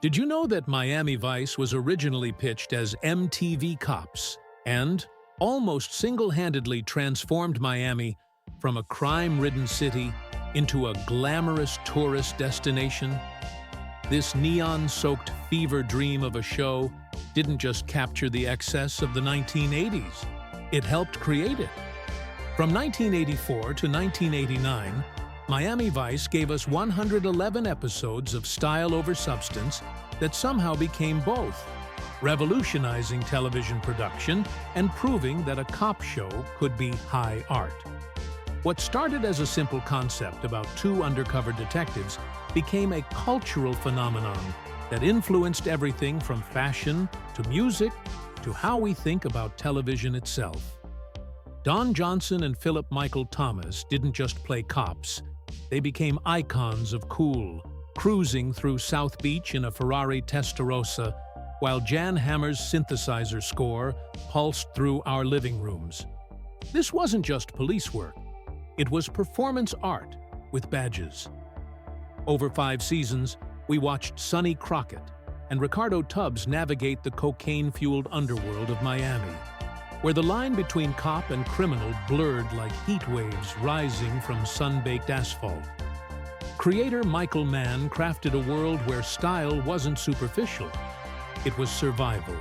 Did you know that Miami Vice was originally pitched as MTV Cops and almost single-handedly transformed Miami from a crime-ridden city into a glamorous tourist destination? This neon-soaked fever dream of a show didn't just capture the excess of the 1980s, it helped create it. From 1984 to 1989, Miami Vice gave us 111 episodes of style over substance that somehow became both, revolutionizing television production and proving that a cop show could be high art. What started as a simple concept about two undercover detectives became a cultural phenomenon that influenced everything from fashion to music to how we think about television itself. Don Johnson and Philip Michael Thomas didn't just play cops, they became icons of cool, cruising through South Beach in a Ferrari Testarossa, while Jan Hammer's synthesizer score pulsed through our living rooms. This wasn't just police work, it was performance art with badges. Over 5 seasons, we watched Sonny Crockett and Ricardo Tubbs navigate the cocaine-fueled underworld of Miami, where the line between cop and criminal blurred like heat waves rising from sun-baked asphalt. Creator Michael Mann crafted a world where style wasn't superficial, it was survival,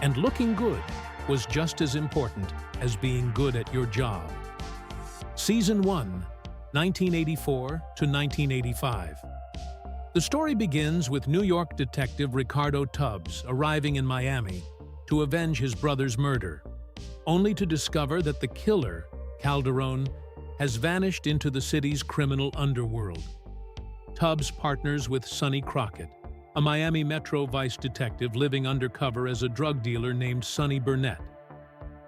and looking good was just as important as being good at your job. Season 1, 1984 to 1985. The story begins with New York detective Ricardo Tubbs arriving in Miami to avenge his brother's murder, only to discover that the killer, Calderon, has vanished into the city's criminal underworld. Tubbs partners with Sonny Crockett, a Miami Metro Vice detective living undercover as a drug dealer named Sonny Burnett.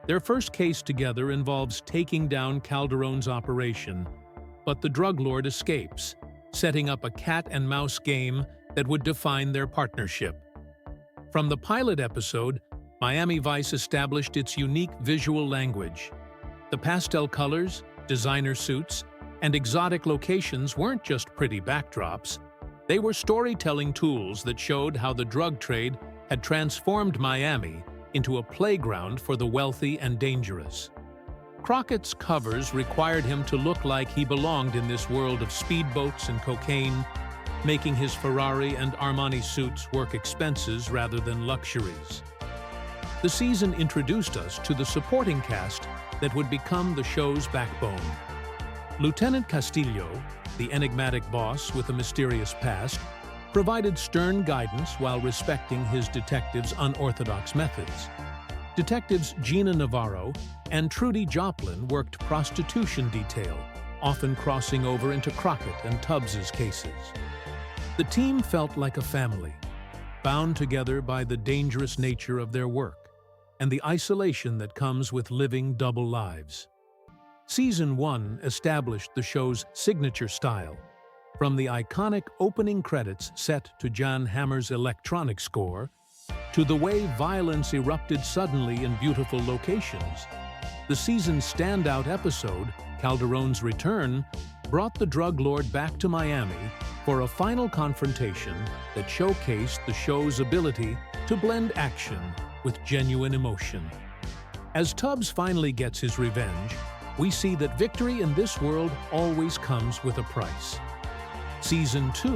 Their first case together involves taking down Calderon's operation, but the drug lord escapes, setting up a cat-and-mouse game that would define their partnership. From the pilot episode, Miami Vice established its unique visual language. The pastel colors, designer suits, and exotic locations weren't just pretty backdrops. They were storytelling tools that showed how the drug trade had transformed Miami into a playground for the wealthy and dangerous. Crockett's covers required him to look like he belonged in this world of speedboats and cocaine, making his Ferrari and Armani suits work expenses rather than luxuries. The season introduced us to the supporting cast that would become the show's backbone. Lieutenant Castillo, the enigmatic boss with a mysterious past, provided stern guidance while respecting his detectives' unorthodox methods. Detectives Gina Navarro and Trudy Joplin worked prostitution detail, often crossing over into Crockett and Tubbs's cases. The team felt like a family, bound together by the dangerous nature of their work and the isolation that comes with living double lives. Season 1 established the show's signature style, from the iconic opening credits set to Jan Hammer's electronic score, to the way violence erupted suddenly in beautiful locations. The season's standout episode, Calderon's Return, brought the drug lord back to Miami for a final confrontation that showcased the show's ability to blend action with genuine emotion. As Tubbs finally gets his revenge, we see that victory in this world always comes with a price. Season 2,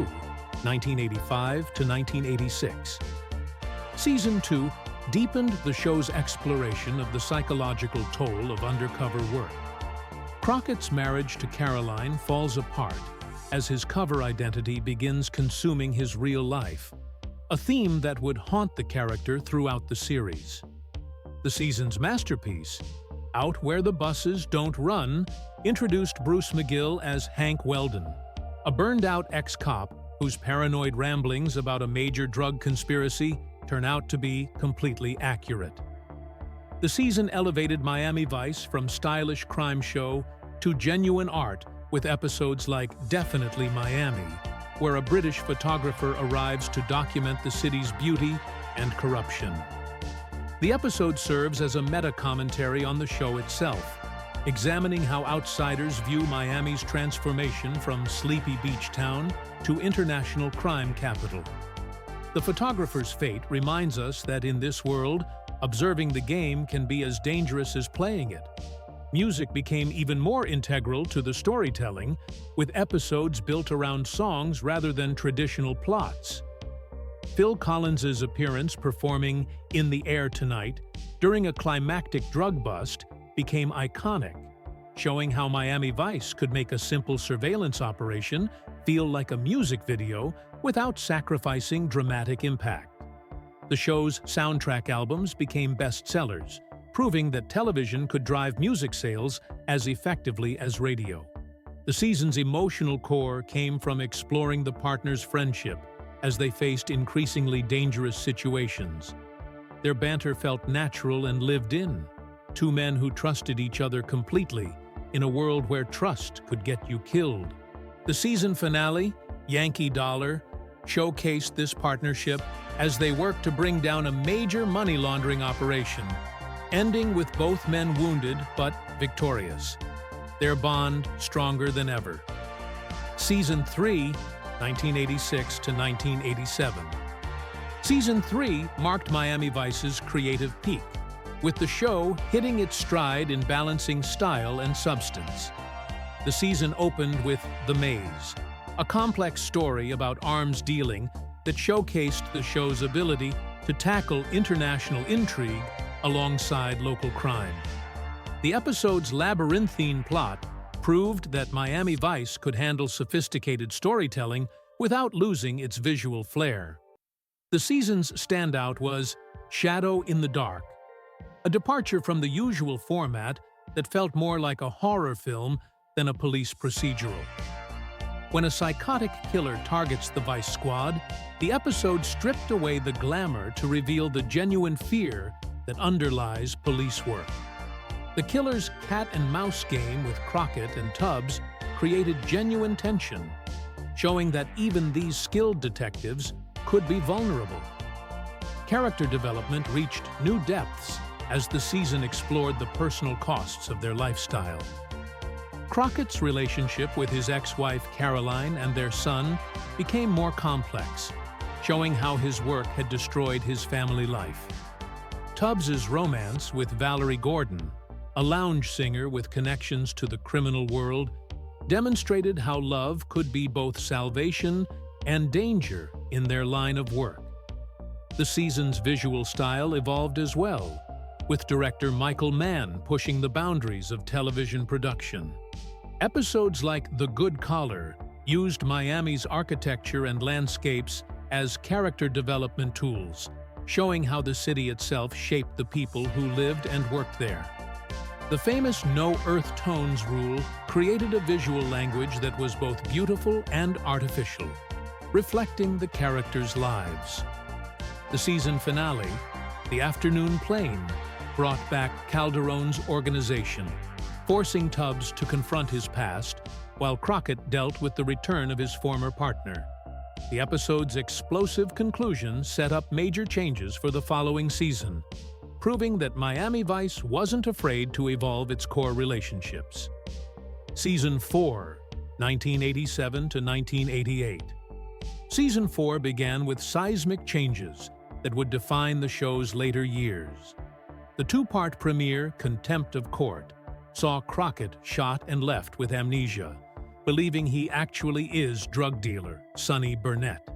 1985 to 1986. Season 2 deepened the show's exploration of the psychological toll of undercover work. Crockett's marriage to Caroline falls apart as his cover identity begins consuming his real life, a theme that would haunt the character throughout the series. The season's masterpiece, Out Where the Buses Don't Run, introduced Bruce McGill as Hank Weldon, a burned-out ex-cop whose paranoid ramblings about a major drug conspiracy turn out to be completely accurate. The season elevated Miami Vice from stylish crime show to genuine art with episodes like Definitely Miami, where a British photographer arrives to document the city's beauty and corruption. The episode serves as a meta-commentary on the show itself, examining how outsiders view Miami's transformation from sleepy beach town to international crime capital. The photographer's fate reminds us that in this world, observing the game can be as dangerous as playing it. Music became even more integral to the storytelling, with episodes built around songs rather than traditional plots. Phil Collins's appearance performing "In the Air Tonight" during a climactic drug bust became iconic, showing how Miami Vice could make a simple surveillance operation feel like a music video without sacrificing dramatic impact. The show's soundtrack albums became bestsellers, proving that television could drive music sales as effectively as radio. The season's emotional core came from exploring the partners' friendship as they faced increasingly dangerous situations. Their banter felt natural and lived in, two men who trusted each other completely in a world where trust could get you killed. The season finale, Yankee Dollar, showcased this partnership as they worked to bring down a major money laundering operation, ending with both men wounded but victorious, their bond stronger than ever. Season 3, 1986 to 1987. Season 3 marked Miami Vice's creative peak, with the show hitting its stride in balancing style and substance. The season opened with The Maze, a complex story about arms dealing that showcased the show's ability to tackle international intrigue alongside local crime. The episode's labyrinthine plot proved that Miami Vice could handle sophisticated storytelling without losing its visual flair. The season's standout was Shadow in the Dark, a departure from the usual format that felt more like a horror film than a police procedural. When a psychotic killer targets the Vice Squad, the episode stripped away the glamour to reveal the genuine fear that underlies police work. The killer's cat-and-mouse game with Crockett and Tubbs created genuine tension, showing that even these skilled detectives could be vulnerable. Character development reached new depths as the season explored the personal costs of their lifestyle. Crockett's relationship with his ex-wife Caroline and their son became more complex, showing how his work had destroyed his family life. Tubbs's romance with Valerie Gordon, a lounge singer with connections to the criminal world, demonstrated how love could be both salvation and danger in their line of work. The season's visual style evolved as well, with director Michael Mann pushing the boundaries of television production. Episodes like The Good Collar used Miami's architecture and landscapes as character development tools, showing how the city itself shaped the people who lived and worked there. The famous no earth tones rule created a visual language that was both beautiful and artificial, reflecting the characters' lives. The season finale, The Afternoon Plane, brought back Calderon's organization, forcing Tubbs to confront his past, while Crockett dealt with the return of his former partner. The episode's explosive conclusion set up major changes for the following season, proving that Miami Vice wasn't afraid to evolve its core relationships. Season 4, 1987 to 1988. Season 4 began with seismic changes that would define the show's later years. The two-part premiere, Contempt of Court, saw Crockett shot and left with amnesia, believing he actually is drug dealer Sonny Burnett.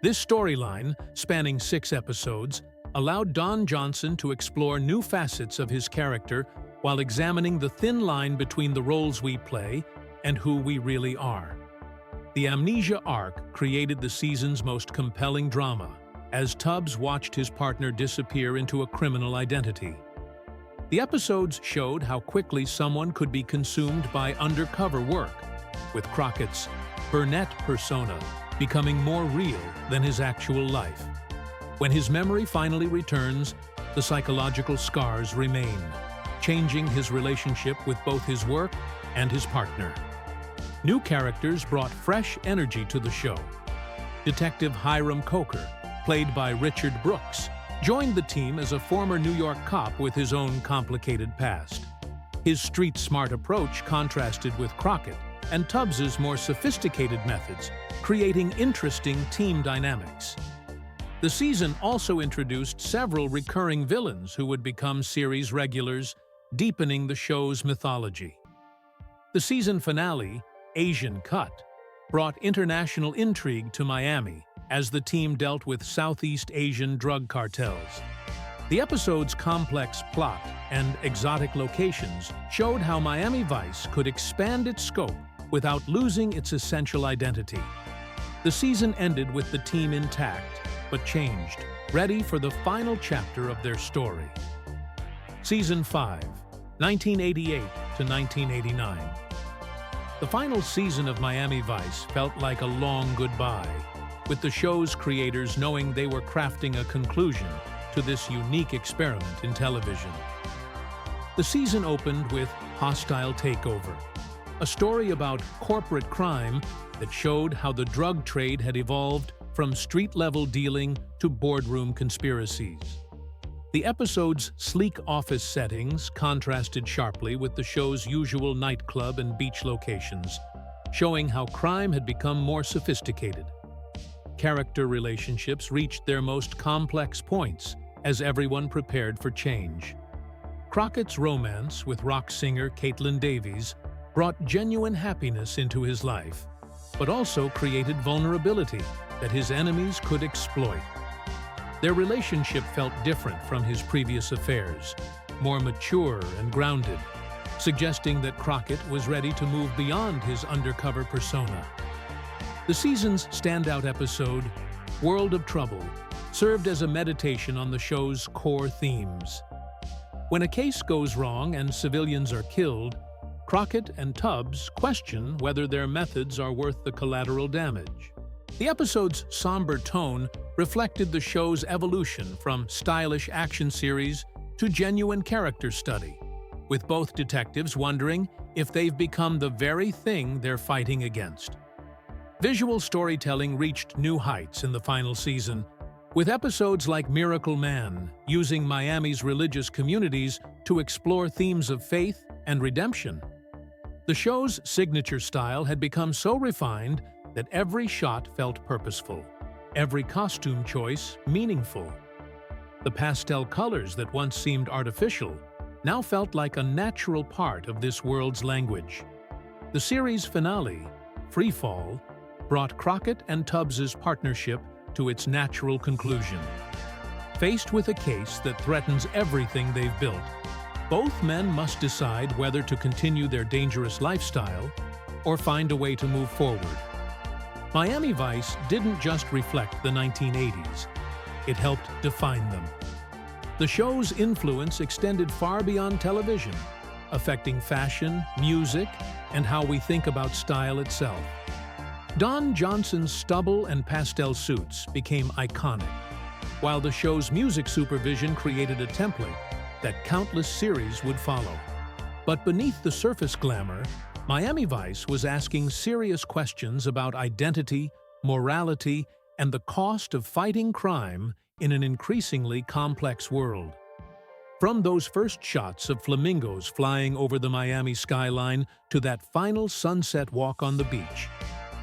This storyline, spanning 6 episodes, allowed Don Johnson to explore new facets of his character while examining the thin line between the roles we play and who we really are. The amnesia arc created the season's most compelling drama, as Tubbs watched his partner disappear into a criminal identity. The episodes showed how quickly someone could be consumed by undercover work, with Crockett's Burnett persona becoming more real than his actual life. When his memory finally returns, the psychological scars remain, changing his relationship with both his work and his partner. New characters brought fresh energy to the show. Detective Hiram Coker, played by Richard Brooks, joined the team as a former New York cop with his own complicated past. His street-smart approach contrasted with Crockett and Tubbs's more sophisticated methods, creating interesting team dynamics. The season also introduced several recurring villains who would become series regulars, deepening the show's mythology. The season finale, Asian Cut, brought international intrigue to Miami as the team dealt with Southeast Asian drug cartels. The episode's complex plot and exotic locations showed how Miami Vice could expand its scope without losing its essential identity. The season ended with the team intact, but changed, ready for the final chapter of their story. Season 5, 1988 to 1989. The final season of Miami Vice felt like a long goodbye, with the show's creators knowing they were crafting a conclusion to this unique experiment in television. The season opened with Hostile Takeover, a story about corporate crime that showed how the drug trade had evolved from street-level dealing to boardroom conspiracies. The episode's sleek office settings contrasted sharply with the show's usual nightclub and beach locations, showing how crime had become more sophisticated. Character relationships reached their most complex points as everyone prepared for change. Crockett's romance with rock singer Caitlin Davies brought genuine happiness into his life, but also created vulnerability that his enemies could exploit. Their relationship felt different from his previous affairs, more mature and grounded, suggesting that Crockett was ready to move beyond his undercover persona. The season's standout episode, World of Trouble, served as a meditation on the show's core themes. When a case goes wrong and civilians are killed, Crockett and Tubbs question whether their methods are worth the collateral damage. The episode's somber tone reflected the show's evolution from stylish action series to genuine character study, with both detectives wondering if they've become the very thing they're fighting against. Visual storytelling reached new heights in the final season, with episodes like Miracle Man using Miami's religious communities to explore themes of faith and redemption. The show's signature style had become so refined that every shot felt purposeful, every costume choice meaningful. The pastel colors that once seemed artificial now felt like a natural part of this world's language. The series finale, Freefall, brought Crockett and Tubbs's partnership to its natural conclusion. Faced with a case that threatens everything they've built, both men must decide whether to continue their dangerous lifestyle or find a way to move forward. Miami Vice didn't just reflect the 1980s, it helped define them. The show's influence extended far beyond television, affecting fashion, music, and how we think about style itself. Don Johnson's stubble and pastel suits became iconic, while the show's music supervision created a template that countless series would follow. But beneath the surface glamour, Miami Vice was asking serious questions about identity, morality, and the cost of fighting crime in an increasingly complex world. From those first shots of flamingos flying over the Miami skyline to that final sunset walk on the beach,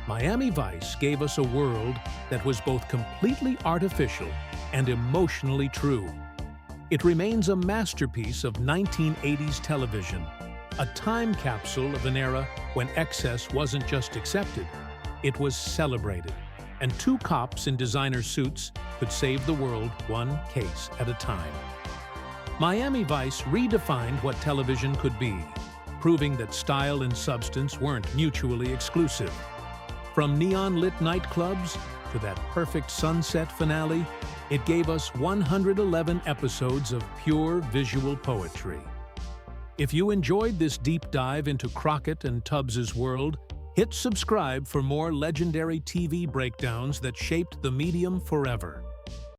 Miami Vice gave us a world that was both completely artificial and emotionally true. It remains a masterpiece of 1980s television, a time capsule of an era when excess wasn't just accepted, it was celebrated, and two cops in designer suits could save the world one case at a time. Miami Vice redefined what television could be, proving that style and substance weren't mutually exclusive. From neon-lit nightclubs to that perfect sunset finale, it gave us 111 episodes of pure visual poetry. If you enjoyed this deep dive into Crockett and Tubbs's world, hit subscribe for more legendary TV breakdowns that shaped the medium forever.